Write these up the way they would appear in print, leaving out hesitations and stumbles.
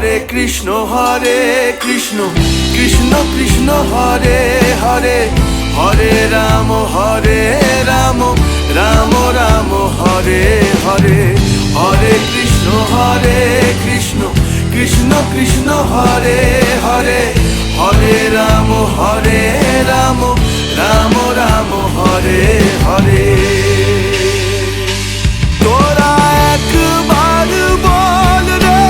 হরে কৃষ্ণ কৃষ্ণ কৃষ্ণ হরে হরে, হরে রাম রাম রাম হরে হরে, হরে কৃষ্ণ কৃষ্ণ কৃষ্ণ হরে হরে, হরে রাম রাম রাম হরে হরে। তোরা একবার বল রে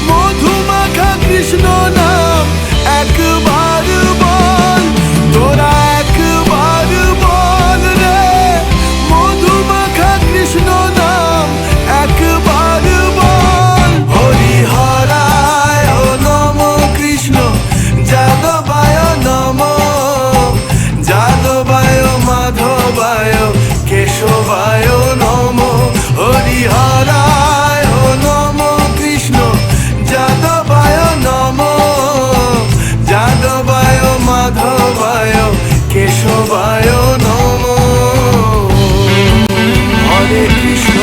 মধুমাখা কৃষ্ণ নাম, একবার বল। তোরা একবার বল রে মধুমাখা কৃষ্ণ নাম, একবার বল। হরি হরায় নম কৃষ্ণ যাদবায় নম, যাদবায় মাধবায় কেশবায় নম। হরি হরায় নম কৃষ্ণ যাদবায় নম, যাদবায় মাধবায় কেশবায় নম। হরে কৃষ্ণ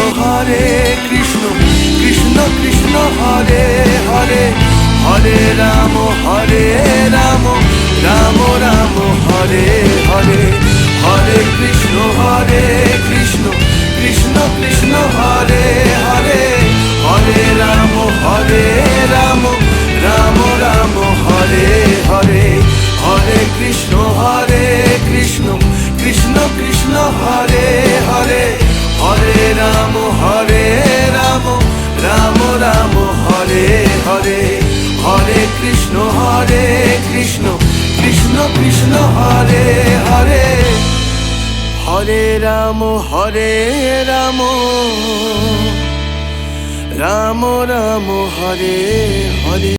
কৃষ্ণ কৃষ্ণ হরে হরে, হরে রাম রাম রাম হরে হরে, হরে কৃষ্ণ কৃষ্ণ কৃষ্ণ হরে হরে, হরে রাম রাম রাম হরে হরে, হরে কৃষ্ণ কৃষ্ণ কৃষ্ণ হরে হরে, হরে রাম রাম রাম হরে হরে, হরে কৃষ্ণ কৃষ্ণ কৃষ্ণ হরে হরে, হরে রাম রাম রাম হরে হরে।